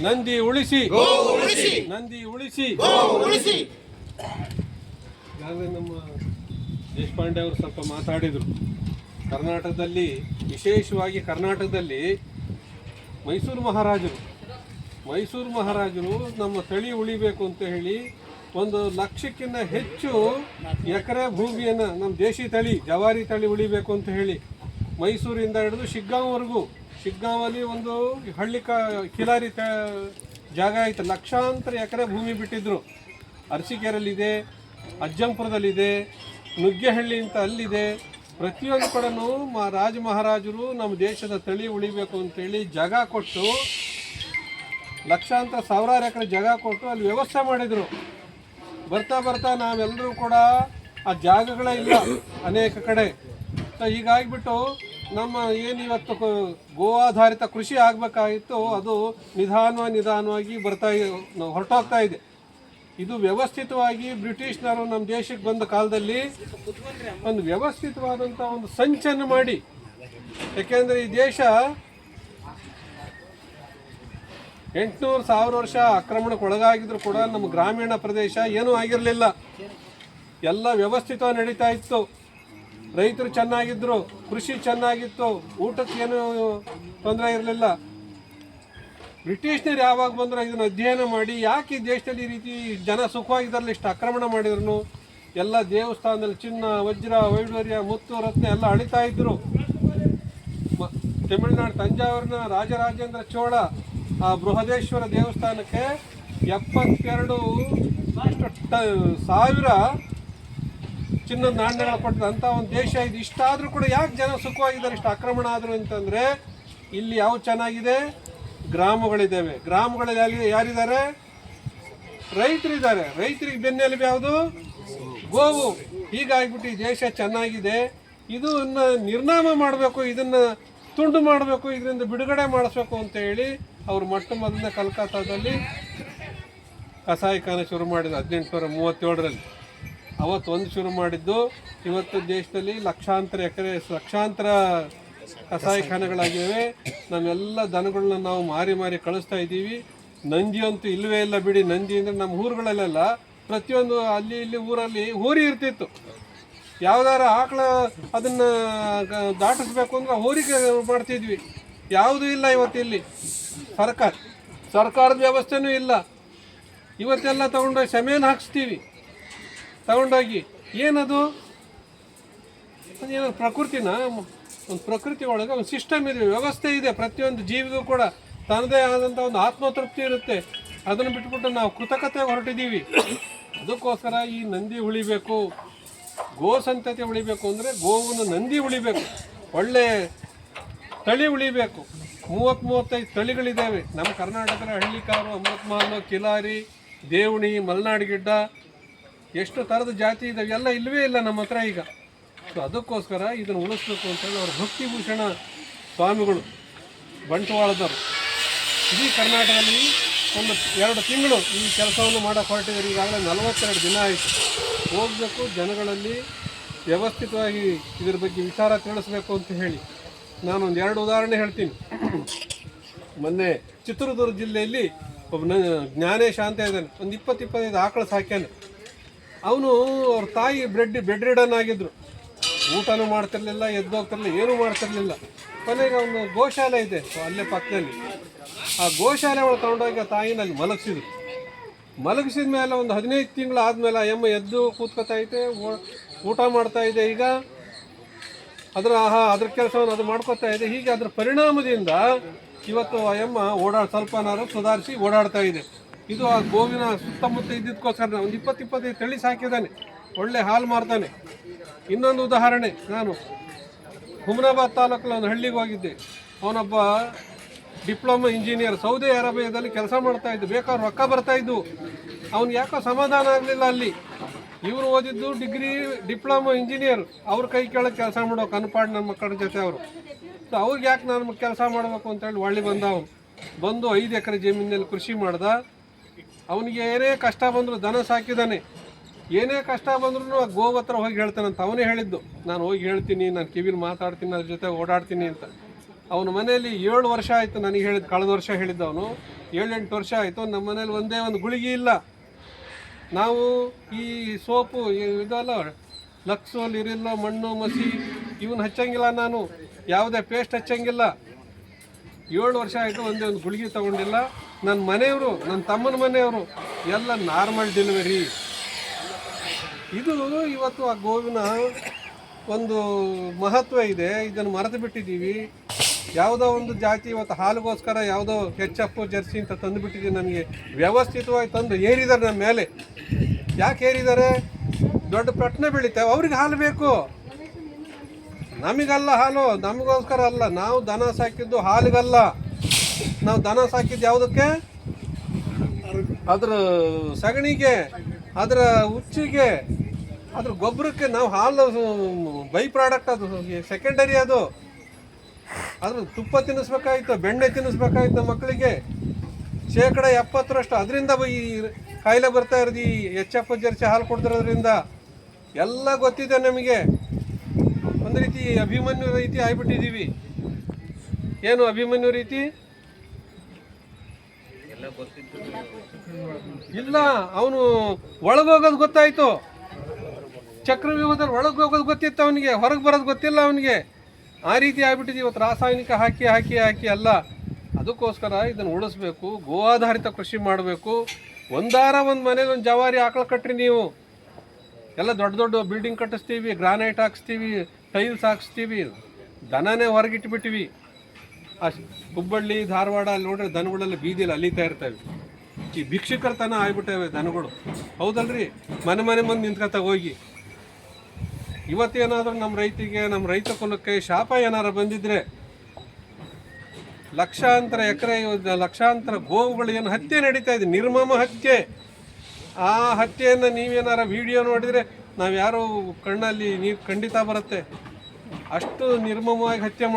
ನಂದಿ ಉಳಿಸಿ ನಂದಿ ಉಳಿಸಿ. ಈಗಾಗಲೇ ನಮ್ಮ ದೇಶಪಾಂಡೆ ಅವರು ಸ್ವಲ್ಪ ಮಾತಾಡಿದರು. ಕರ್ನಾಟಕದಲ್ಲಿ, ವಿಶೇಷವಾಗಿ ಕರ್ನಾಟಕದಲ್ಲಿ ಮೈಸೂರು ಮಹಾರಾಜರು ನಮ್ಮ ತಳಿ ಉಳಿಬೇಕು ಅಂತ ಹೇಳಿ 1,00,000ಕ್ಕಿಂತ ಹೆಚ್ಚು ಎಕರೆ ಭೂಮಿಯನ್ನು ನಮ್ಮ ದೇಶಿ ತಳಿ ಜವಾರಿ ತಳಿ ಉಳಿಬೇಕು ಅಂತ ಹೇಳಿ ಮೈಸೂರಿಂದ ಹಿಡಿದು ಶಿಗ್ಗಾಂವಲ್ಲಿ ಒಂದು ಹಳ್ಳಿ ಕಿಲಾರಿ ಜಾಗ ಐತೆ. ಲಕ್ಷಾಂತರ ಎಕರೆ ಭೂಮಿ ಬಿಟ್ಟಿದ್ರು. ಅರಸೀಕೆರೆಯಲ್ಲಿದೆ, ಅಜ್ಜಂಪುರದಲ್ಲಿದೆ, ನುಗ್ಗೆಹಳ್ಳಿ ಅಂತ ಅಲ್ಲಿದೆ. ಪ್ರತಿಯೊಂದು ಕಡೆನೂ ಮಹಾರಾಜರು ನಮ್ಮ ದೇಶದ ತಳಿ ಉಳಿಬೇಕು ಅಂತೇಳಿ ಜಾಗ ಕೊಟ್ಟು, ಲಕ್ಷಾಂತರ ಸಾವಿರಾರು ಎಕರೆ ಜಾಗ ಕೊಟ್ಟು ಅಲ್ಲಿ ವ್ಯವಸ್ಥೆ ಮಾಡಿದರು. ಬರ್ತಾ ನಾವೆಲ್ಲರೂ ಕೂಡ ಆ ಜಾಗಗಳೇ ಇಲ್ಲ ಅನೇಕ ಕಡೆ. ಸೊ ಹೀಗಾಗಿಬಿಟ್ಟು ನಮ್ಮ ಏನಿವತ್ತು ಗೋ ಆಧಾರಿತ ಕೃಷಿ ಆಗಬೇಕಾಗಿತ್ತು, ಅದು ನಿಧಾನವಾಗಿ ಹೊರಟೋಗ್ತಾ ಇದೆ. ಇದು ವ್ಯವಸ್ಥಿತವಾಗಿ ಬ್ರಿಟಿಷ್ನರು ನಮ್ಮ ದೇಶಕ್ಕೆ ಬಂದ ಕಾಲದಲ್ಲಿ ಒಂದು ವ್ಯವಸ್ಥಿತವಾದಂಥ ಒಂದು ಸಂಚನ್ನು ಮಾಡಿ, ಯಾಕೆಂದರೆ ಈ ದೇಶ 800,000 ವರ್ಷ ಆಕ್ರಮಣಕ್ಕೆ ಒಳಗಾಗಿದ್ರು ಕೂಡ ನಮ್ಮ ಗ್ರಾಮೀಣ ಪ್ರದೇಶ ಏನೂ ಆಗಿರಲಿಲ್ಲ. ಎಲ್ಲ ವ್ಯವಸ್ಥಿತವಾಗಿ ನಡೀತಾ ಇತ್ತು. ರೈತರು ಚೆನ್ನಾಗಿದ್ದರು, ಕೃಷಿ ಚೆನ್ನಾಗಿತ್ತು, ಊಟಕ್ಕೆ ಏನೂ ತೊಂದರೆ ಇರಲಿಲ್ಲ. ಬ್ರಿಟಿಷ್ನರು ಯಾವಾಗ ಬಂದರೂ ಇದನ್ನು ಅಧ್ಯಯನ ಮಾಡಿ ಯಾಕೆ ಈ ದೇಶದಲ್ಲಿ ಈ ರೀತಿ ಜನ ಸುಖವಾಗಿದ್ದಾರಲ್ಲ, ಇಷ್ಟು ಆಕ್ರಮಣ ಮಾಡಿದ್ರು, ಎಲ್ಲ ದೇವಸ್ಥಾನದಲ್ಲಿ ಚಿನ್ನ, ವಜ್ರ, ವೈಡೂರ್ಯ, ಮುತ್ತು, ರತ್ನ ಎಲ್ಲ ಅಳಿತಾ ಇದ್ದರು. ತಮಿಳುನಾಡು ತಂಜಾವೂರಿನ ರಾಜರಾಜೇಂದ್ರ ಚೋಳ ಆ ಬೃಹದೇಶ್ವರ ದೇವಸ್ಥಾನಕ್ಕೆ 72,000 ಚಿನ್ನದ ನಾಣ್ಯಗಳು ಕೊಟ್ಟಂಥ ಒಂದು ದೇಶ ಇದು. ಇಷ್ಟಾದರೂ ಕೂಡ ಯಾಕೆ ಜನ ಸುಖವಾಗಿದ್ದಾರೆ, ಇಷ್ಟು ಆಕ್ರಮಣ ಆದರು ಅಂತಂದರೆ, ಇಲ್ಲಿ ಯಾವ ಚೆನ್ನಾಗಿದೆ, ಗ್ರಾಮಗಳಿದ್ದಾವೆ. ಗ್ರಾಮಗಳಲ್ಲಿ ಯಾರಿದ್ದಾರೆ? ರೈತರಿದ್ದಾರೆ. ರೈತರಿಗೆ ಬೆನ್ನೆಲುಬು ಯಾವುದು? ಗೋವು. ಹೀಗಾಗಿಬಿಟ್ಟು ಈ ದೇಶ ಚೆನ್ನಾಗಿದೆ. ಇದನ್ನು ನಿರ್ನಾಮ ಮಾಡಬೇಕು, ಇದನ್ನು ತುಂಡು ಮಾಡಬೇಕು, ಇದರಿಂದ ಬಿಡುಗಡೆ ಮಾಡಿಸ್ಬೇಕು ಅಂತ ಹೇಳಿ ಅವರು ಮೊದಲನೇ ಕಲ್ಕತ್ತಾದಲ್ಲಿ ಕಸಾಯಿಖಾನೆ ಶುರು ಮಾಡಿದ್ರು 1837ರಲ್ಲಿ. ಅವತ್ತು ಒಂದು ಶುರು ಮಾಡಿದ್ದು. ಇವತ್ತು ದೇಶದಲ್ಲಿ ಲಕ್ಷಾಂತರ ಕಸಾಯಿಖಾನೆಗಳಾಗಿವೆ. ನಮ್ಮೆಲ್ಲ ದನಗಳನ್ನ ನಾವು ಮಾರಿ ಕಳಿಸ್ತಾ ಇದ್ದೀವಿ. ನಂದಿ ಅಂತೂ ಇಲ್ಲವೇ ಇಲ್ಲ ಬಿಡಿ. ನಂದಿ ಅಂದರೆ ನಮ್ಮ ಊರುಗಳಲ್ಲೆಲ್ಲ ಪ್ರತಿಯೊಂದು ಅಲ್ಲಿ ಇಲ್ಲಿ ಊರಲ್ಲಿ ಹೋರಿ ಇರ್ತಿತ್ತು. ಯಾವುದಾರ ಆಕಳ ಅದನ್ನು ದಾಟಿಸ್ಬೇಕು ಅಂದ್ರೆ ಹೋರಿಗೆ ಮಾಡ್ತಿದ್ವಿ. ಯಾವುದೂ ಇಲ್ಲ ಇವತ್ತು ಇಲ್ಲಿ. ಸರ್ಕಾರದ ವ್ಯವಸ್ಥೆನೂ ಇಲ್ಲ. ಇವತ್ತೆಲ್ಲ ತಗೊಂಡೋಗಿ ಸಮೇನು ಹಾಕಿಸ್ತೀವಿ. ತಗೊಂಡೋಗಿ ಏನದು ಏನೋ ಪ್ರಕೃತಿನ, ಒಂದು ಪ್ರಕೃತಿ ಒಳಗೆ ಒಂದು ಸಿಸ್ಟಮ್ ಇದೆ, ವ್ಯವಸ್ಥೆ ಇದೆ. ಪ್ರತಿಯೊಂದು ಜೀವಿಗೂ ಕೂಡ ತನ್ನದೇ ಆದಂಥ ಒಂದು ಆತ್ಮತೃಪ್ತಿ ಇರುತ್ತೆ. ಅದನ್ನು ಬಿಟ್ಬಿಟ್ಟು ನಾವು ಕೃತಕತೆಗೆ ಹೊರಟಿದ್ದೀವಿ. ಅದಕ್ಕೋಸ್ಕರ ಈ ನಂದಿ ಉಳಿಬೇಕು, ಗೋ ಸಂತತಿ ಉಳಿಬೇಕು ಅಂದರೆ ಗೋವನ್ನು ನಂದಿ ಉಳಿಬೇಕು, ಒಳ್ಳೆ ತಳಿ ಉಳಿಬೇಕು. 30-35 ತಳಿಗಳಿದ್ದಾವೆ ನಮ್ಮ ಕರ್ನಾಟಕದ. ಹಳ್ಳಿಕಾರು, ಅಮೃತ ಮಹಲ್, ಕಿಲಾರಿ, ದೇವಣಿ, ಮಲೆನಾಡು ಗಿಡ್ಡ, ಎಷ್ಟು ಥರದ ಜಾತಿ ಇದ್ದಾವೆ. ಎಲ್ಲ ಇಲ್ಲವೇ ಇಲ್ಲ ನಮ್ಮ ಹತ್ರ ಈಗ. ಸೊ ಅದಕ್ಕೋಸ್ಕರ ಇದನ್ನು ಉಳಿಸ್ಬೇಕು ಅಂತೇಳಿ ಅವರು ಭಕ್ತಿಭೂಷಣ ಸ್ವಾಮಿಗಳು ಬಂಟ್ವಾಳದವರು ಇಡೀ ಕರ್ನಾಟಕದಲ್ಲಿ 2 ತಿಂಗಳು ಈ ಕೆಲಸವನ್ನು ಮಾಡೋಕ್ಕೆ ಹೊರಟಿದ್ದಾರೆ. ಈಗಾಗಲೇ 42 ದಿನ ಆಯಿತು. ಹೋಗಬೇಕು, ಜನಗಳಲ್ಲಿ ವ್ಯವಸ್ಥಿತವಾಗಿ ಇದರ ಬಗ್ಗೆ ವಿಚಾರ ತಿಳಿಸ್ಬೇಕು ಅಂತ ಹೇಳಿ ನಾನೊಂದು 2 ಉದಾಹರಣೆ ಹೇಳ್ತೀನಿ. ಮೊನ್ನೆ ಚಿತ್ರದುರ್ಗ ಜಿಲ್ಲೆಯಲ್ಲಿ ಒಬ್ಬ ಜ್ಞಾನೇಶ ಅಂತ ಇದ್ದಾನೆ. ಒಂದು 20-25 ಆಕಳು ಸಾಕ್ಯಾನೆ. ಅವನು ಅವ್ರ ತಾಯಿ ಬೆಡ್ ರಿಡನ್ ಆಗಿದ್ದರು. ಊಟನೂ ಮಾಡ್ತಿರ್ಲಿಲ್ಲ, ಎದ್ದೋಗ್ತಿರ್ಲಿಲ್ಲ, ಏನೂ ಮಾಡ್ತಿರ್ಲಿಲ್ಲ. ಕೊನೆಗೆ ಅವನು ಗೋಶಾಲೆ ಇದೆ ಅಲ್ಲೇ ಪಕ್ಕದಲ್ಲಿ. ಆ ಗೋಶಾಲೆ ಒಳಗೆ ತೊಗೊಂಡೋಗಿ ತಾಯಿನಲ್ಲಿ ಮಲಗಿಸಿದ ಮೇಲೆ ಒಂದು 15 ತಿಂಗಳು ಆದಮೇಲೆ ಆ ಎಮ್ಮ ಎದ್ದು ಕೂತ್ಕೋತಾ ಐತೆ, ಊಟ ಮಾಡ್ತಾ ಇದೆ. ಈಗ ಅದ್ರ ಕೆಲಸವನ್ನು ಅದು ಮಾಡ್ಕೋತಾ ಇದೆ. ಹೀಗೆ ಅದರ ಪರಿಣಾಮದಿಂದ ಇವತ್ತು ಆ ಎಮ್ಮ ಸ್ವಲ್ಪನಾರು ಸುಧಾರಿಸಿ ಓಡಾಡ್ತಾ ಇದೆ. ಇದು ಆ ಗೋವಿನ ಸುತ್ತಮುತ್ತ ಇದ್ದಿದ್ದಕ್ಕೋಸ್ಕರ ಒಂದು 20-25 ತಳಿ ಸಾಕಿದ್ದಾನೆ, ಒಳ್ಳೆ ಹಾಲು ಮಾರ್ತಾನೆ. ಇನ್ನೊಂದು ಉದಾಹರಣೆ, ನಾನು ಹುಮನಾಬಾದ್ ತಾಲೂಕಲ್ಲಿ ಒಂದು ಹಳ್ಳಿಗೆ ಹೋಗಿದ್ದೆ. ಅವನೊಬ್ಬ ಡಿಪ್ಲೊಮಾ ಇಂಜಿನಿಯರ್, ಸೌದಿ ಅರೇಬಿಯಾದಲ್ಲಿ ಕೆಲಸ ಮಾಡ್ತಾ ಇದ್ದು. ಬೇಕಾದ್ರೆ ರೊಕ್ಕ ಬರ್ತಾ ಇದ್ದು. ಅವ್ನು ಯಾಕೋ ಸಮಾಧಾನ ಆಗಲಿಲ್ಲ ಅಲ್ಲಿ. ಇವರು ಓದಿದ್ದು ಡಿಪ್ಲೊಮಾ ಇಂಜಿನಿಯರ್, ಅವ್ರ ಕೈ ಕೆಳಗೆ ಕೆಲಸ ಮಾಡೋಕೆ ಅನ್ಪಾಡ್ ನನ್ನ ಮಕ್ಕಳ ಜೊತೆ ಅವರು. ಸೊ ಅವ್ರಿಗೆ ಯಾಕೆ ನಾನು ಕೆಲಸ ಮಾಡಬೇಕು ಅಂತೇಳಿ ಒಳ್ಳೆ ಬಂದು 5 ಎಕರೆ ಜಮೀನಲ್ಲಿ ಕೃಷಿ ಮಾಡ್ದ. ಅವನಿಗೆ ಏನೇ ಕಷ್ಟ ಬಂದರೂ, ದನ ಸಾಕಿದ್ದಾನೆ, ಏನೇ ಕಷ್ಟ ಬಂದ್ರೂ ಗೋವು ಹತ್ರ ಹೋಗಿ ಹೇಳ್ತಾನಂತ. ಅವನೇ ಹೇಳಿದ್ದು, ನಾನು ಹೋಗಿ ಹೇಳ್ತೀನಿ, ನಾನು ಕಿವಿನ ಮಾತಾಡ್ತೀನಿ, ಅದ್ರ ಜೊತೆ ಓಡಾಡ್ತೀನಿ ಅಂತ. ಅವನ ಮನೆಯಲ್ಲಿ 7 ವರ್ಷ ಆಯಿತು, ನನಗೆ ಹೇಳಿದ ಕಳೆದ ವರ್ಷ ಹೇಳಿದ್ದವನು 7-8 ವರ್ಷ ಆಯಿತು, ನಮ್ಮ ಮನೇಲಿ ಒಂದೇ ಒಂದು ಗುಳಿಗೆ ಇಲ್ಲ. ನಾವು ಈ ಸೋಪು ಇದಲ್ಲ, ಲಕ್ಸು, ಲಿರಿಲ್ಲೋ, ಮಣ್ಣು ಮಸಿ ಇವನ್ನ ಹಚ್ಚಂಗಿಲ್ಲ, ನಾನು ಯಾವುದೇ ಪೇಸ್ಟ್ ಹಚ್ಚಂಗಿಲ್ಲ. 7 ವರ್ಷ ಆಯಿತು, ಒಂದೇ ಒಂದು ಗುಳಿಗೆ ತೊಗೊಂಡಿಲ್ಲ. ನನ್ನ ಮನೆಯವರು, ನನ್ನ ತಮ್ಮನ ಮನೆಯವರು ಎಲ್ಲ ನಾರ್ಮಲ್ ಡೆಲಿವರಿ. ಇದು ಇವತ್ತು ಆ ಗೋವಿನ ಒಂದು ಮಹತ್ವ ಇದೆ, ಇದನ್ನು ಮರೆತು ಬಿಟ್ಟಿದ್ದೀವಿ. ಯಾವುದೋ ಒಂದು ಜಾತಿ ಇವತ್ತು ಹಾಲಿಗೋಸ್ಕರ ಯಾವುದೋ HF ಜರ್ಸಿ ಅಂತ ತಂದುಬಿಟ್ಟಿದ್ದೀವಿ. ನನಗೆ ವ್ಯವಸ್ಥಿತವಾಗಿ ತಂದು ಏರಿದ್ದಾರೆ ನಮ್ಮ ಮೇಲೆ. ಯಾಕೆ ಏರಿದ್ದಾರೆ? ದೊಡ್ಡ ಪ್ರಶ್ನೆ ಬೆಳಿತೇವೆ, ಅವ್ರಿಗೆ ಹಾಲು ಬೇಕು, ನಮಗಲ್ಲ ಹಾಲು, ನಮಗೋಸ್ಕರ ಅಲ್ಲ. ನಾವು ದನ ಸಾಕಿದ್ದು ಹಾಲಿಗಲ್ಲ, ನಾವು ದನ ಸಾಕಿದ್ದು ಯಾವುದಕ್ಕೆ? ಅದ್ರ ಸಗಣಿಗೆ, ಅದರ ಉಚ್ಚಿಗೆ, ಅದ್ರ ಗೊಬ್ಬರಕ್ಕೆ. ನಾವು ಹಾಲು ಬೈ ಪ್ರಾಡಕ್ಟ್, ಅದು ಸೆಕೆಂಡರಿ. ಅದು ಅದ್ರ ತುಪ್ಪ ತಿನ್ನಿಸ್ಬೇಕಾಯ್ತು, ಬೆಣ್ಣೆ ತಿನ್ನಿಸ್ಬೇಕಾಯ್ತು ಮಕ್ಕಳಿಗೆ. 70% ಅದರಿಂದ ಈ ಕಾಯಿಲೆ ಬರ್ತಾ ಇರೋದು, ಈ HF ಜರ್ಸಿ ಹಾಲು ಕೊಡ್ತಿರೋದ್ರಿಂದ. ಎಲ್ಲ ಗೊತ್ತಿದೆ ನಮಗೆ. ಒಂದು ರೀತಿ ಅಭಿಮನ್ಯು ರೀತಿ ಆಗಿಬಿಟ್ಟಿದ್ದೀವಿ. ಏನು ಅಭಿಮನ್ಯು ರೀತಿ? ಇಲ್ಲ, ಅವನು ಒಳಗೋಗೋದು ಗೊತ್ತಾಯ್ತು, ಚಕ್ರವ್ಯೂಹದಲ್ಲಿ ಒಳಗೆ ಹೋಗೋದು ಗೊತ್ತಿತ್ತು ಅವನಿಗೆ, ಹೊರಗೆ ಬರೋದು ಗೊತ್ತಿಲ್ಲ ಅವನಿಗೆ. ಆ ರೀತಿ ಆಗಿಬಿಟ್ಟಿದ್ದೀವಿ ಇವತ್ತು, ರಾಸಾಯನಿಕ ಹಾಕಿ ಹಾಕಿ ಹಾಕಿ ಅಲ್ಲ. ಅದಕ್ಕೋಸ್ಕರ ಇದನ್ನು ಉಳಿಸ್ಬೇಕು, ಗೋ ಆಧಾರಿತ ಕೃಷಿ ಮಾಡಬೇಕು. ಒಂದು ಮನೇಲಿ ಒಂದು ಜವಾರಿ ಆಕಳ ಕಟ್ರಿ ನೀವು. ಎಲ್ಲ ದೊಡ್ಡ ದೊಡ್ಡ ಬಿಲ್ಡಿಂಗ್ ಕಟ್ಟಿಸ್ತೀವಿ, ಗ್ರಾನೈಟ್ ಹಾಕ್ಸ್ತೀವಿ, ಟೈಲ್ಸ್ ಹಾಕ್ಸ್ತೀವಿ, ದನನೇ ಹೊರಗಿಟ್ಬಿಟ್ಟಿವಿ. ಹುಬ್ಬಳ್ಳಿ ಧಾರವಾಡ ಅಲ್ಲಿ ನೋಡ್ರೆ ದನಗಳೆಲ್ಲ ಬೀದಿಯಲ್ಲಿ ಅಲಿತಾ ಇರ್ತವೆ. ಈ ಭಿಕ್ಷುಕರ್ತನ ಆಗ್ಬಿಟ್ಟವೆ ದನಗಳು, ಹೌದಲ್ರಿ? ಮನೆ ಮನೆ ಮುಂದೆ ನಿಂತ್ಕೊತ ಹೋಗಿ. ಇವತ್ತೇನಾದರೂ ನಮ್ಮ ರೈತಿಗೆ, ನಮ್ಮ ರೈತ ಕುಲಕ್ಕೆ ಶಾಪ ಏನಾರು ಬಂದಿದ್ರೆ, ಲಕ್ಷಾಂತರ ಎಕರೆ, ಲಕ್ಷಾಂತರ ಗೋವುಗಳು ಏನು ಹತ್ಯೆ ನಡೀತಾ ಇದೆ, ನಿರ್ಮಮ ಹತ್ಯೆ. ಆ ಹತ್ಯೆಯನ್ನು ನೀವೇನಾರ ವಿಡಿಯೋ ನೋಡಿದರೆ ನಾವು ಯಾರೋ ಕಣ್ಣಲ್ಲಿ ನೀರು ಖಂಡಿತ ಬರುತ್ತೆ. ಅಷ್ಟು ನಿರ್ಮಮವಾಗಿ ಹತ್ಯೆ